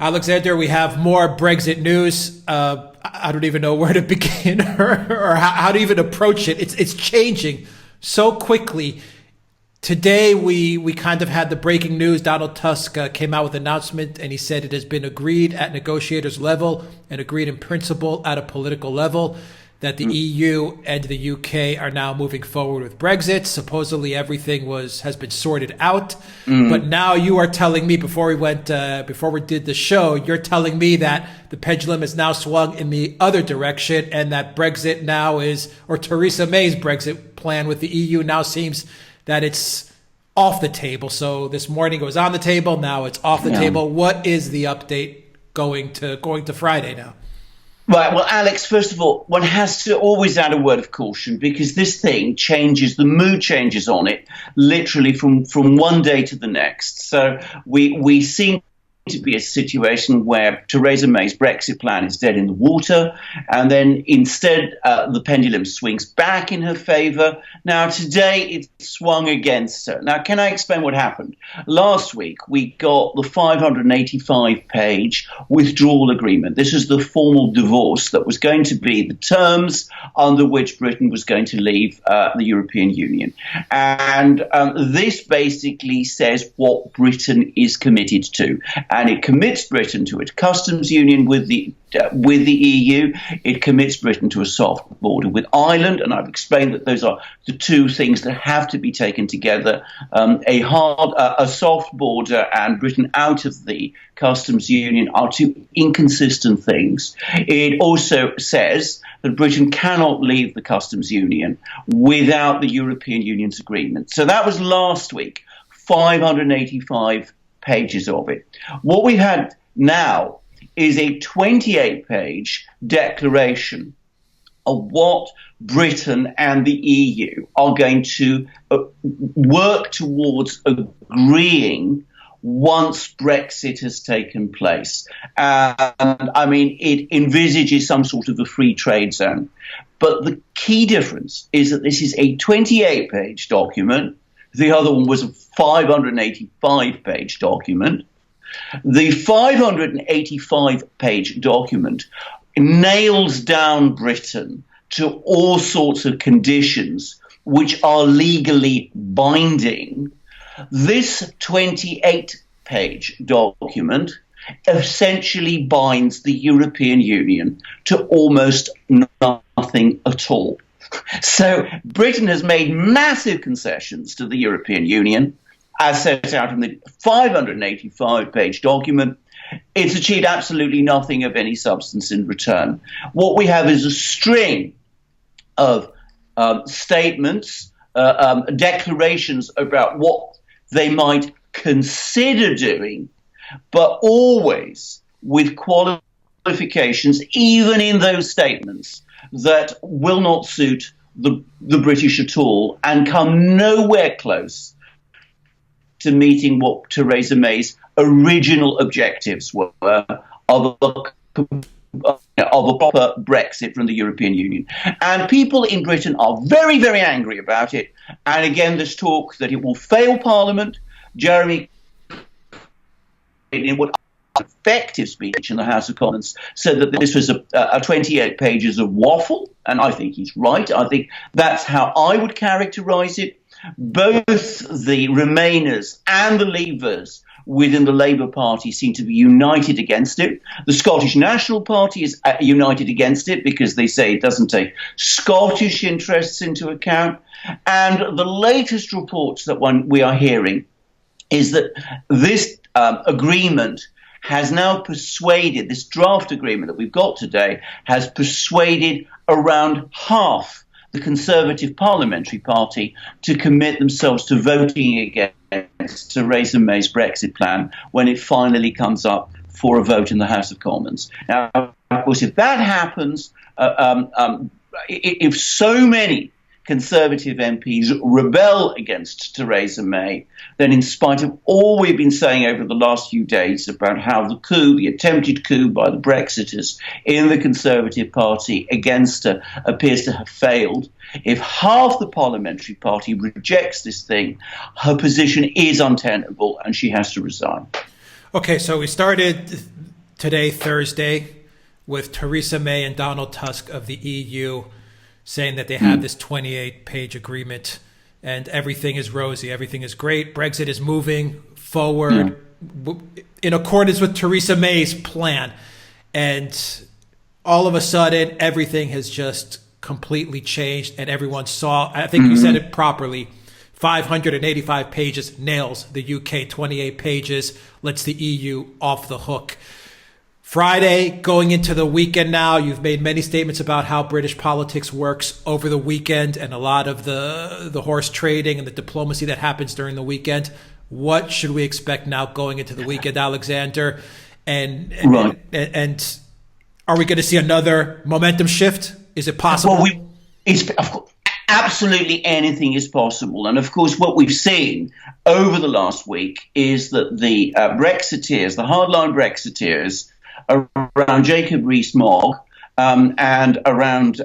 Alexander, we have more Brexit news. I don't even know where to begin or how to even approach it. It's changing so quickly. Today, we kind of had the breaking news. Donald Tusk came out with an announcement, and he said it has been agreed at negotiators level and agreed in principle at a political level that the EU and the UK are now moving forward with Brexit. Supposedly everything has been sorted out. But now you are telling me before we did the show, you're telling me that the pendulum is now swung in the other direction and that Brexit now or Theresa May's Brexit plan with the EU now seems that it's off the table. So this morning it was on the table, now it's off the table. What is the update going to Friday now? Right, well, Alex, first of all, one has to always add a word of caution because this thing changes, the mood changes on it literally from one day to the next. So we seem to be a situation where Theresa May's Brexit plan is dead in the water, and then instead the pendulum swings back in her favour. Now, today it swung against her. Now, can I explain what happened? Last week, we got the 585-page withdrawal agreement. This is the formal divorce that was going to be the terms under which Britain was going to leave the European Union. And this basically says what Britain is committed to. And it commits Britain to its customs union with the EU. It commits Britain to a soft border with Ireland, and I've explained that those are the two things that have to be taken together: a soft border and Britain out of the customs union are two inconsistent things. It also says that Britain cannot leave the customs union without the European Union's agreement. So that was last week, 585 pages of it. What we've had now is a 28-page declaration of what Britain and the EU are going to work towards agreeing once Brexit has taken place. And I mean, it envisages some sort of a free trade zone. But the key difference is that this is a 28-page document. The other one was a 585-page document. The 585-page document nails down Britain to all sorts of conditions which are legally binding. This 28-page document essentially binds the European Union to almost nothing at all. So Britain has made massive concessions to the European Union, as set out in the 585-page document. It's achieved absolutely nothing of any substance in return. What we have is a string of statements, declarations about what they might consider doing, but always with qualifications, even in those statements, that will not suit the British at all and come nowhere close to meeting what Theresa May's original objectives were of a proper Brexit from the European Union. And people in Britain are very, very angry about it. And again, there's talk that it will fail Parliament. Jeremy, in what effective speech in the House of Commons, said that this was a 28 pages of waffle, and I think he's right. I think that's how I would characterise it. Both the Remainers and the Leavers within the Labour Party seem to be united against it. The Scottish National Party is united against it because they say it doesn't take Scottish interests into account. And the latest reports that we are hearing is that this agreement has now persuaded, this draft agreement that we've got today, has persuaded around half the Conservative Parliamentary Party to commit themselves to voting against Theresa May's Brexit plan when it finally comes up for a vote in the House of Commons. Now, of course, if that happens, if so many Conservative MPs rebel against Theresa May, then in spite of all we've been saying over the last few days about how the attempted coup by the Brexiters in the Conservative Party against her appears to have failed, if half the parliamentary party rejects this thing, her position is untenable and she has to resign. Okay, so we started today, Thursday, with Theresa May and Donald Tusk of the EU saying that they have this 28-page agreement and everything is rosy, everything is great. Brexit is moving forward in accordance with Theresa May's plan. And all of a sudden, everything has just completely changed and everyone saw, I think you said it properly, 585 pages nails the UK, 28 pages lets the EU off the hook. Friday, going into the weekend now, you've made many statements about how British politics works over the weekend and a lot of the horse trading and the diplomacy that happens during the weekend. What should we expect now going into the weekend, Alexander? And are we going to see another momentum shift? Is it possible? Well, of course, absolutely anything is possible. And of course, what we've seen over the last week is that the Brexiteers, the hardline Brexiteers, around Jacob Rees-Mogg and around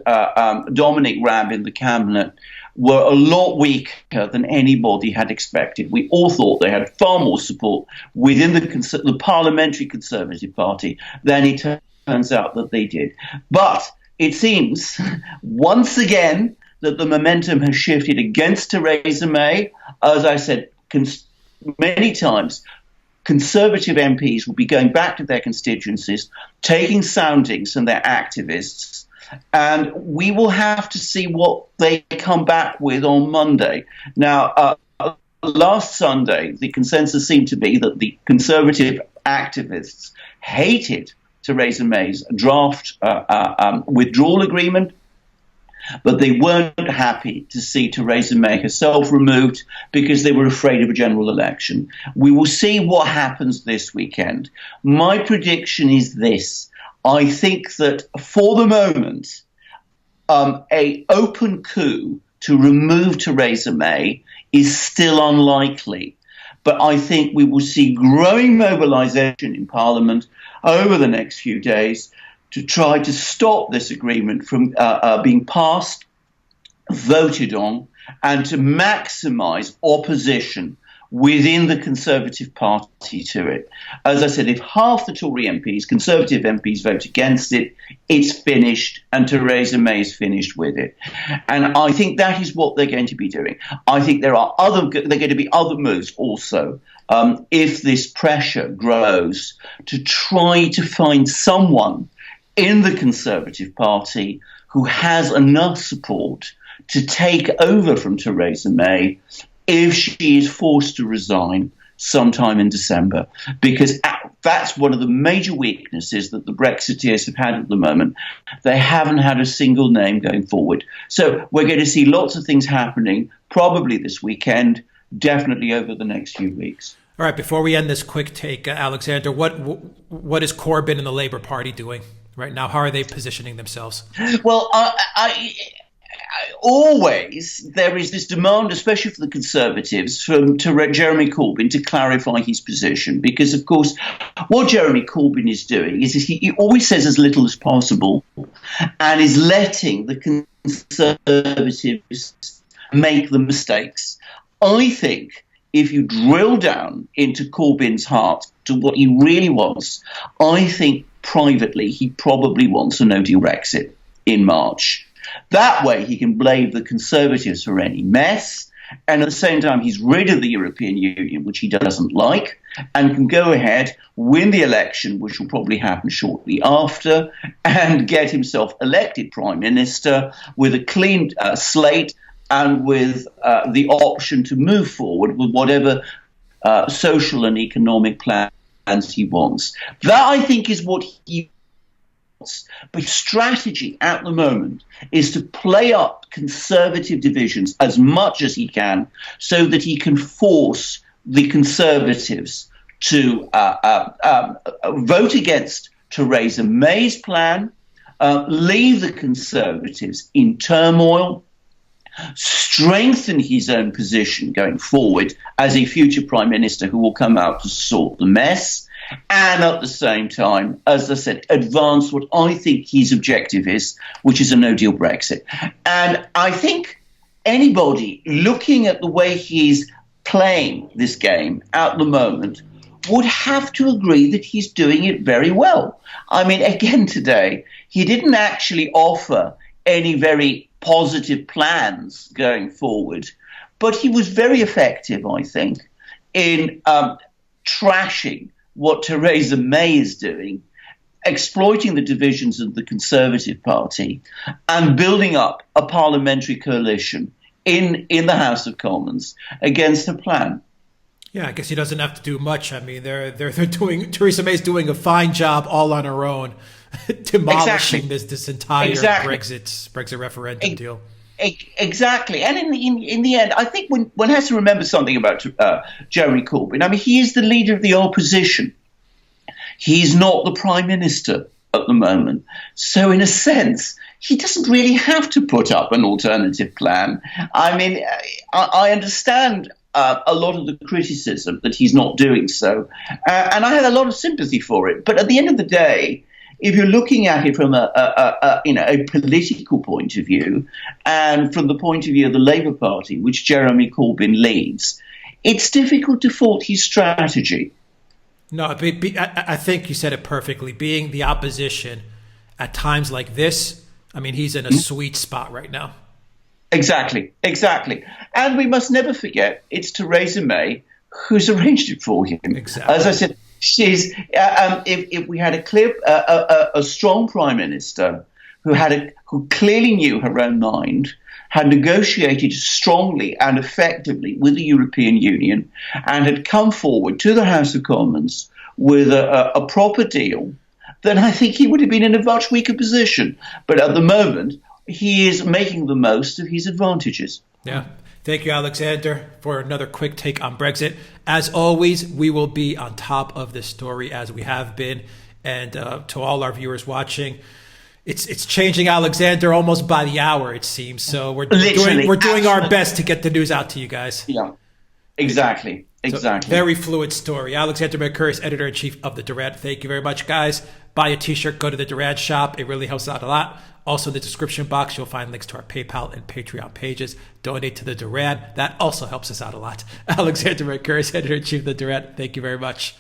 Dominic Raab in the cabinet were a lot weaker than anybody had expected. We all thought they had far more support within the Parliamentary Conservative Party than it turns out that they did. But it seems once again that the momentum has shifted against Theresa May. As I said many times, Conservative MPs will be going back to their constituencies, taking soundings from their activists, and we will have to see what they come back with on Monday. Now, last Sunday, the consensus seemed to be that the Conservative activists hated Theresa May's draft withdrawal agreement, but they weren't happy to see Theresa May herself removed because they were afraid of a general election. We will see what happens this weekend. My prediction is this. I think that for the moment, a open coup to remove Theresa May is still unlikely. But I think we will see growing mobilisation in Parliament over the next few days to try to stop this agreement from being passed, voted on, and to maximise opposition within the Conservative Party to it. As I said, if half the Tory MPs, Conservative MPs, vote against it, it's finished, and Theresa May is finished with it. And I think that is what they're going to be doing. I think there are going to be other moves also, if this pressure grows, to try to find someone in the Conservative Party who has enough support to take over from Theresa May if she is forced to resign sometime in December, because that's one of the major weaknesses that the Brexiteers have had at the moment. They haven't had a single name going forward. So we're going to see lots of things happening, probably this weekend, definitely over the next few weeks. All right, before we end this quick take, Alexander, what is Corbyn and the Labour Party doing right now? How are they positioning themselves? Well, always there is this demand, especially for the Conservatives, to Jeremy Corbyn to clarify his position. Because, of course, what Jeremy Corbyn is doing is he always says as little as possible and is letting the Conservatives make the mistakes. I think if you drill down into Corbyn's heart to what he really wants, I think privately he probably wants a no-deal Brexit in March. That way he can blame the Conservatives for any mess, and at the same time he's rid of the European Union, which he doesn't like, and can go ahead, win the election, which will probably happen shortly after, and get himself elected Prime Minister with a clean slate and with the option to move forward with whatever social and economic plans he wants. That, I think, is what he wants. But strategy at the moment is to play up Conservative divisions as much as he can so that he can force the Conservatives to vote against Theresa May's plan, leave the Conservatives in turmoil, strengthen his own position going forward as a future Prime Minister who will come out to sort the mess, and at the same time, as I said, advance what I think his objective is, which is a no-deal Brexit. And I think anybody looking at the way he's playing this game at the moment would have to agree that he's doing it very well. I mean, again, today, he didn't actually offer any very positive plans going forward, but he was very effective, I think, in trashing what Theresa May is doing, exploiting the divisions of the Conservative Party and building up a parliamentary coalition in the House of Commons against a plan. Yeah, I guess he doesn't have to do much. I mean, they're doing, Theresa May's doing a fine job all on her own, demolishing this entire Brexit referendum deal. Exactly, and in the end, I think one has to remember something about Jeremy Corbyn. I mean, he is the leader of the opposition. He's not the prime minister at the moment, so in a sense, he doesn't really have to put up an alternative plan. I mean, I understand a lot of the criticism that he's not doing so, and I have a lot of sympathy for it. But at the end of the day, if you're looking at it from a political point of view, and from the point of view of the Labour Party, which Jeremy Corbyn leads, it's difficult to fault his strategy. No, I think you said it perfectly. Being the opposition at times like this, I mean, he's in a sweet spot right now. Exactly. And we must never forget, it's Theresa May who's arranged it for him. Exactly. As I said, she's if we had a strong prime minister who clearly knew her own mind, had negotiated strongly and effectively with the European Union, and had come forward to the House of Commons with a proper deal, then I think he would have been in a much weaker position. But at the moment, he is making the most of his advantages. Yeah. Thank you, Alexander, for another quick take on Brexit. As always, we will be on top of this story as we have been. And to all our viewers watching, it's changing, Alexander, almost by the hour, it seems. So we're doing our best to get the news out to you guys. Yeah, exactly. So, very fluid story. Alexander Mercouris, editor-in-chief of the Duran. Thank you very much, guys. Buy a t-shirt, go to the Duran shop. It really helps out a lot. Also, in the description box, you'll find links to our PayPal and Patreon pages. Donate to the Duran. That also helps us out a lot. Alexander Mercouris, editor-in-chief of the Duran. Thank you very much.